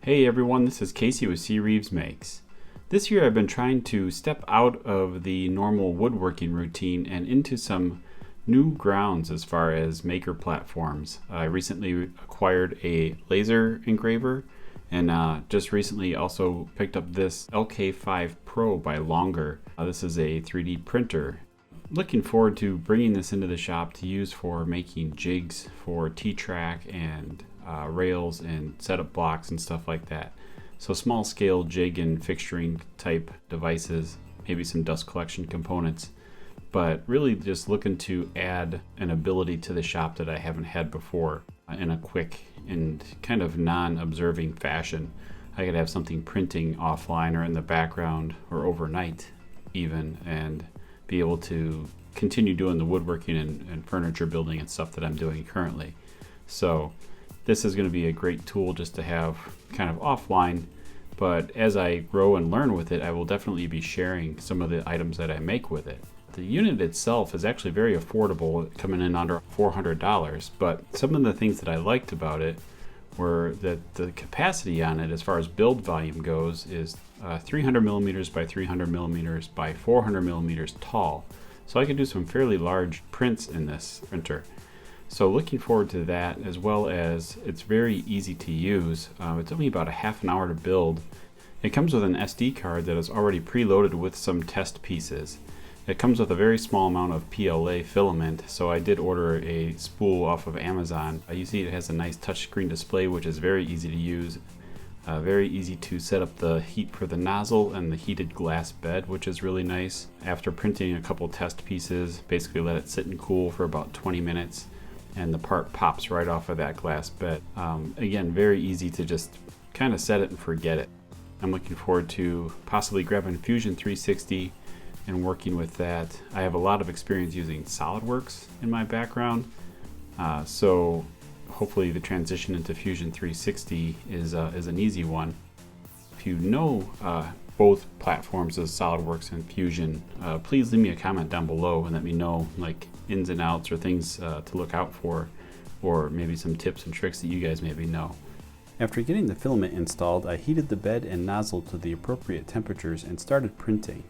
Hey everyone, this is Casey with C. Reeves Makes. This year I've been trying to step out of the normal woodworking routine and into some new grounds as far as maker platforms. I recently acquired a laser engraver and just recently also picked up this LK5 Pro by Longer. This is a 3D printer. Looking forward to bringing this into the shop to use for making jigs for T-track and rails and setup blocks and stuff like that. So small scale jig and fixturing type devices, maybe some dust collection components, but really just looking to add an ability to the shop that I haven't had before in a quick and kind of non-observing fashion. I could have something printing offline or in the background or overnight even, and be able to continue doing the woodworking and furniture building and stuff that I'm doing currently. So this is going to be a great tool just to have kind of offline, but as I grow and learn with it, I will definitely be sharing some of the items that I make with it. The unit itself is actually very affordable, coming in under $400, but some of the things that I liked about it were that the capacity on it as far as build volume goes is 300 millimeters by 300 millimeters by 400 millimeters tall. So I could do some fairly large prints in this printer. So looking forward to that, as well as it's very easy to use. It's only about a half an hour to build. It comes with an SD card that is already preloaded with some test pieces. It comes with a very small amount of PLA filament, so I did order a spool off of Amazon. You see it has a nice touchscreen display, which is very easy to use. Very easy to set up the heat for the nozzle and the heated glass bed, which is really nice. After printing a couple test pieces, basically let it sit and cool for about 20 minutes. And the part pops right off of that glass bed. Again, very easy to just kind of set it and forget it. I'm looking forward to possibly grabbing Fusion 360 and working with that. I have a lot of experience using SolidWorks in my background, so hopefully the transition into Fusion 360 is an easy one. If you know both platforms of SolidWorks and Fusion, please leave me a comment down below and let me know like ins and outs or things to look out for, or maybe some tips and tricks that you guys maybe know. After getting the filament installed, I heated the bed and nozzle to the appropriate temperatures and started printing.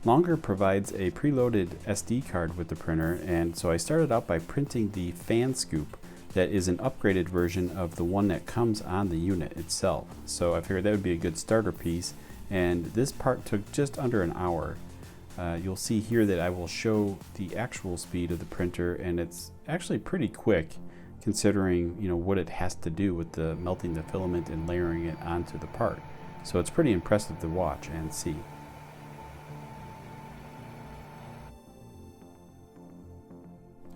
Longer provides a preloaded SD card with the printer, and so I started out by printing the fan scoop that is an upgraded version of the one that comes on the unit itself. So I figured that would be a good starter piece, and this part took just under an hour. You'll see here that I will show the actual speed of the printer, and it's actually pretty quick considering what it has to do with the melting the filament and layering it onto the part. So it's pretty impressive to watch and see.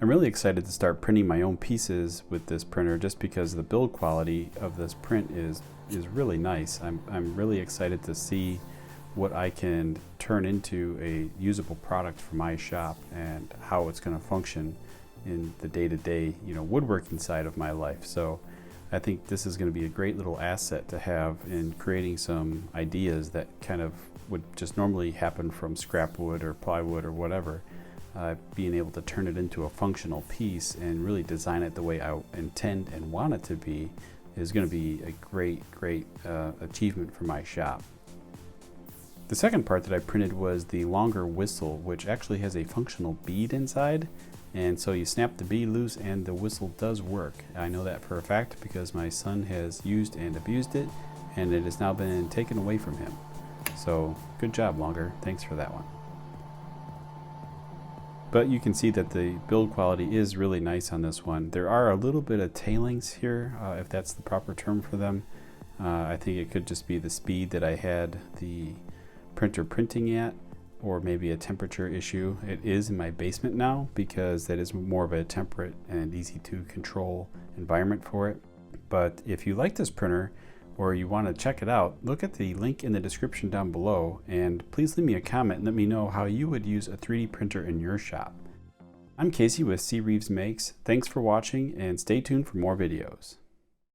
I'm really excited to start printing my own pieces with this printer just because the build quality of this print is really nice. I'm really excited to see what I can turn into a usable product for my shop and how it's going to function in the day-to-day woodworking side of my life. So I think this is going to be a great little asset to have in creating some ideas that kind of would just normally happen from scrap wood or plywood or whatever. Being able to turn it into a functional piece and really design it the way I intend and want it to be is going to be a great achievement for my shop. The second part that I printed was the Longer whistle, which actually has a functional bead inside, and so you snap the bead loose and the whistle does work. I know that for a fact because my son has used and abused it, and it has now been taken away from him. So good job, Longer. Thanks for that one. But you can see that the build quality is really nice on this one. There are a little bit of tailings here, if that's the proper term for them. I think it could just be the speed that I had the printer printing at, or maybe a temperature issue. It is in my basement now because that is more of a temperate and easy to control environment for it. But if you like this printer or you want to check it out, look at the link in the description down below, and please leave me a comment and let me know how you would use a 3D printer in your shop. I'm Casey with C. Reeves Makes. Thanks for watching and stay tuned for more videos.